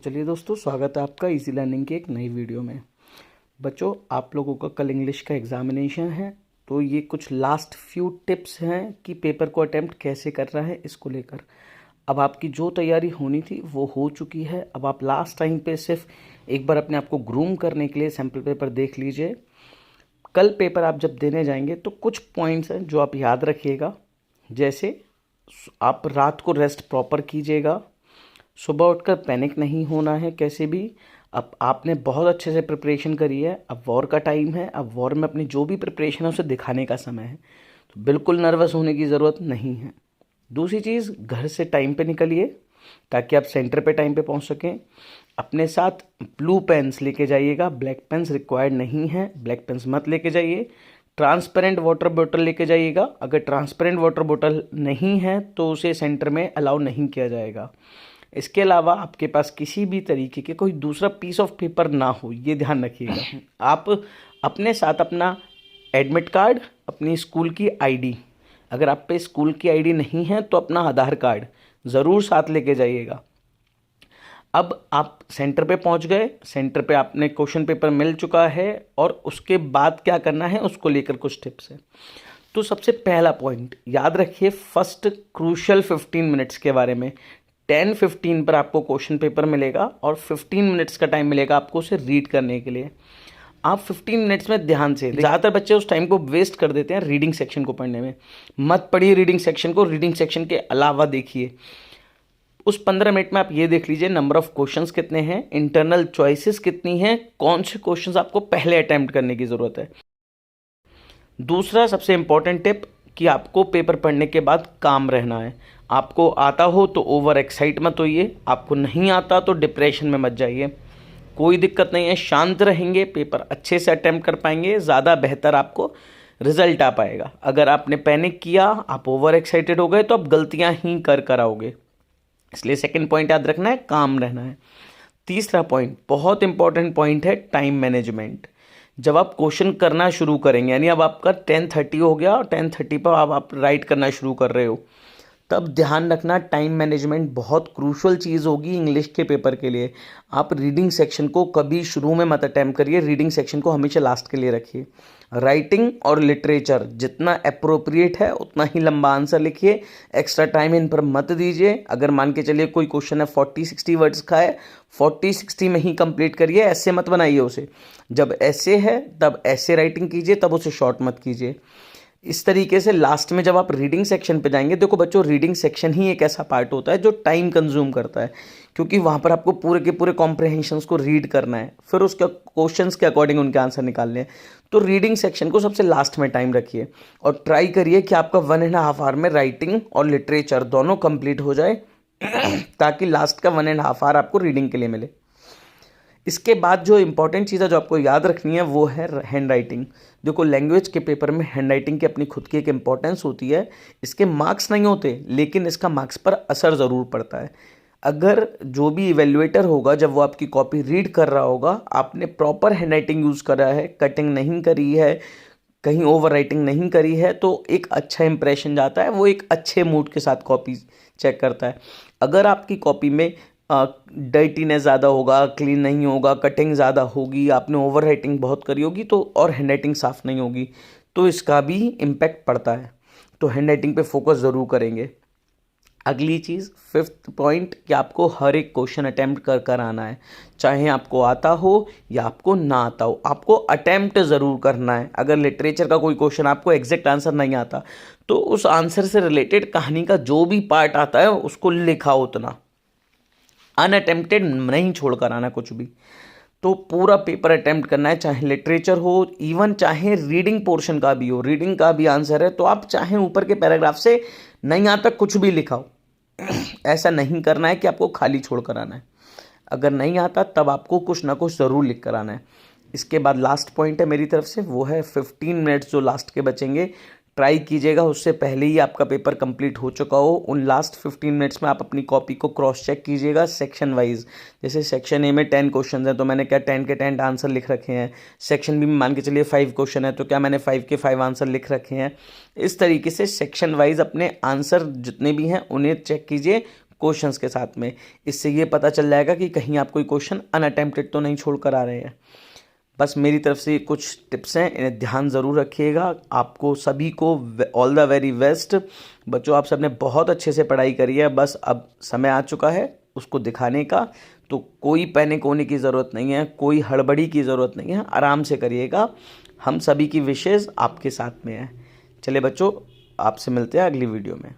चलिए दोस्तों, स्वागत है आपका इजी लर्निंग की एक नई वीडियो में। बच्चों, आप लोगों का कल इंग्लिश का एग्जामिनेशन है, तो ये कुछ लास्ट फ्यू टिप्स हैं कि पेपर को अटेम्प्ट कैसे कर रहा है इसको लेकर। अब आपकी जो तैयारी होनी थी वो हो चुकी है। अब आप लास्ट टाइम पे सिर्फ एक बार अपने आप को ग्रूम करने के लिए सैम्पल पेपर देख लीजिए। कल पेपर आप जब देने जाएंगे तो कुछ पॉइंट्स हैं जो आप याद रखिएगा। जैसे आप रात को रेस्ट प्रॉपर कीजिएगा, सुबह उठकर पैनिक नहीं होना है कैसे भी। अब आपने बहुत अच्छे से प्रिपरेशन करी है, अब वॉर का टाइम है, अब वॉर में अपनी जो भी प्रिपरेशन है उसे दिखाने का समय है, तो बिल्कुल नर्वस होने की ज़रूरत नहीं है। दूसरी चीज़, घर से टाइम पे निकलिए ताकि आप सेंटर पे टाइम पे पहुंच सकें। अपने साथ ब्लू पेन्स लेके जाइएगा, ब्लैक पेन्स रिक्वायर्ड नहीं है, ब्लैक पेन्स मत लेके जाइए। ट्रांसपेरेंट वाटर बोतल लेके जाइएगा, अगर ट्रांसपेरेंट वाटर बोतल नहीं है तो उसे सेंटर में अलाउ नहीं किया जाएगा। इसके अलावा आपके पास किसी भी तरीके के कोई दूसरा पीस ऑफ पेपर ना हो, ये ध्यान रखिएगा। आप अपने साथ अपना एडमिट कार्ड, अपनी स्कूल की आईडी, अगर आप पे स्कूल की आईडी नहीं है तो अपना आधार कार्ड ज़रूर साथ लेके जाइएगा। अब आप सेंटर पे पहुंच गए, सेंटर पे आपने क्वेश्चन पेपर मिल चुका है और उसके बाद क्या करना है उसको लेकर कुछ टिप्स है। तो सबसे पहला पॉइंट याद रखिए, फर्स्ट क्रूशियल 15 मिनट्स के बारे में। 10:15 पर आपको क्वेश्चन पेपर मिलेगा और 15 मिनट्स का टाइम मिलेगा आपको उसे रीड करने के लिए। आप 15 मिनट्स में ध्यान से, ज़्यादातर बच्चे उस टाइम को वेस्ट कर देते हैं रीडिंग सेक्शन को पढ़ने में। मत पढ़िए रीडिंग सेक्शन को, रीडिंग सेक्शन के अलावा देखिए। उस 15 मिनट में आप ये देख लीजिए नंबर ऑफ क्वेश्चंस कितने हैं, इंटरनल चॉइसेस कितनी हैं, कौन से क्वेश्चंस आपको पहले अटेम्प्ट करने की ज़रूरत है। दूसरा सबसे इंपॉर्टेंट टिप कि आपको पेपर पढ़ने के बाद काम रहना है। आपको आता हो तो ओवर एक्साइट मत होइए, आपको नहीं आता तो डिप्रेशन में मत जाइए। कोई दिक्कत नहीं है, शांत रहेंगे, पेपर अच्छे से अटेम्प्ट कर पाएंगे, ज़्यादा बेहतर आपको रिजल्ट आ पाएगा। अगर आपने पैनिक किया, आप ओवर एक्साइटेड हो गए तो आप गलतियां ही कर आओगे। इसलिए सेकंड पॉइंट याद रखना है, काम रहना है। तीसरा पॉइंट बहुत इंपॉर्टेंट पॉइंट है, टाइम मैनेजमेंट। जब आप क्वेश्चन करना शुरू करेंगे, यानी अब आपका 10:30 हो गया और 10:30 पर आप राइट करना शुरू कर रहे हो, तब ध्यान रखना टाइम मैनेजमेंट बहुत क्रूशल चीज़ होगी इंग्लिश के पेपर के लिए। आप रीडिंग सेक्शन को कभी शुरू में मत अटैम्प्ट करिए, रीडिंग सेक्शन को हमेशा लास्ट के लिए रखिए। राइटिंग और लिटरेचर जितना अप्रोप्रिएट है उतना ही लंबा आंसर लिखिए, एक्स्ट्रा टाइम इन पर मत दीजिए। अगर मान के चलिए कोई क्वेश्चन है 40-60 वर्ड्स का है, 40-60 में ही कंप्लीट करिए, ऐसे मत बनाइए उसे। जब ऐसे है तब ऐसे राइटिंग कीजिए, तब उसे शॉर्ट मत कीजिए। इस तरीके से लास्ट में जब आप रीडिंग सेक्शन पे जाएंगे, देखो बच्चों, रीडिंग सेक्शन ही एक ऐसा पार्ट होता है जो टाइम कंज्यूम करता है, क्योंकि वहाँ पर आपको पूरे के पूरे कॉम्प्रहेंशंस को रीड करना है, फिर उसके क्वेश्चंस के अकॉर्डिंग उनके आंसर निकालने हैं। तो रीडिंग सेक्शन को सबसे लास्ट में टाइम रखिए और ट्राई करिए कि आपका 1.5 आवर में राइटिंग और लिटरेचर दोनों कंप्लीट हो जाए ताकि लास्ट का 1.5 आवर आपको रीडिंग के लिए मिले। इसके बाद जो इंपॉर्टेंट चीज़ है जो आपको याद रखनी है वो है हैंड राइटिंग। देखो, लैंग्वेज के पेपर में हैंड राइटिंग की अपनी खुद की एक इम्पॉर्टेंस होती है। इसके मार्क्स नहीं होते, लेकिन इसका मार्क्स पर असर ज़रूर पड़ता है। अगर जो भी इवेल्युएटर होगा, जब वो आपकी कॉपी रीड कर रहा होगा, आपने प्रॉपर हैंड राइटिंग यूज़ करा है, कटिंग नहीं करी है, कहीं ओवर राइटिंग नहीं करी है, तो एक अच्छा इंप्रेशन जाता है, वो एक अच्छे मूड के साथ कॉपी चेक करता है। अगर आपकी कॉपी में डर्टीनेस ज़्यादा होगा, क्लीन नहीं होगा, कटिंग ज़्यादा होगी, आपने ओवर राइटिंग बहुत करी होगी तो, और हैंड राइटिंग साफ़ नहीं होगी, तो इसका भी इम्पैक्ट पड़ता है। तो हैंड राइटिंग पे फोकस ज़रूर करेंगे। अगली चीज़, 5th पॉइंट, कि आपको हर एक क्वेश्चन अटैम्प्ट कर आना है, चाहे आपको आता हो या आपको ना आता हो, आपको अटैम्प्ट ज़रूर करना है। अगर लिटरेचर का कोई क्वेश्चन आपको एग्जैक्ट आंसर नहीं आता, तो उस आंसर से रिलेटेड कहानी का जो भी पार्ट आता है उसको लिखा उतना, अनअटेम्प्टेड नहीं छोड़ कर आना कुछ भी। तो पूरा पेपर अटेम्प्ट करना है, चाहे लिटरेचर हो, इवन चाहे रीडिंग पोर्शन का भी हो। रीडिंग का भी आंसर है तो आप चाहे ऊपर के पैराग्राफ से नहीं आता कुछ भी लिखाओ, ऐसा नहीं करना है कि आपको खाली छोड़ कर आना है। अगर नहीं आता तब आपको कुछ ना कुछ ज़रूर लिख कर आना है। इसके बाद लास्ट पॉइंट है मेरी तरफ से, वो है 15 मिनट्स जो लास्ट के बचेंगे, ट्राई कीजिएगा उससे पहले ही आपका पेपर कंप्लीट हो चुका हो। उन लास्ट 15 मिनट्स में आप अपनी कॉपी को क्रॉस चेक कीजिएगा सेक्शन वाइज। जैसे सेक्शन ए में 10 क्वेश्चन हैं तो मैंने क्या 10 के 10 आंसर लिख रखे हैं। सेक्शन बी में मान के चलिए 5 क्वेश्चन है तो क्या मैंने 5 के 5 आंसर लिख रखे हैं। इस तरीके से सेक्शन वाइज अपने आंसर जितने भी हैं उन्हें चेक कीजिए, क्वेश्चंस के साथ में। इससे ये पता चल जाएगा कि कहीं आप कोई क्वेश्चन अनअटेम्प्टेड तो नहीं छोड़ कर आ रहे हैं। बस मेरी तरफ से कुछ टिप्स हैं, इन्हें ध्यान ज़रूर रखिएगा। आपको सभी को ऑल द वेरी बेस्ट। बच्चों, आप सबने बहुत अच्छे से पढ़ाई करी है, बस अब समय आ चुका है उसको दिखाने का। तो कोई पैनिक होने की ज़रूरत नहीं है, कोई हड़बड़ी की ज़रूरत नहीं है, आराम से करिएगा। हम सभी की विशेज़ आपके साथ में है। चलिए बच्चों, आपसे मिलते हैं अगली वीडियो में।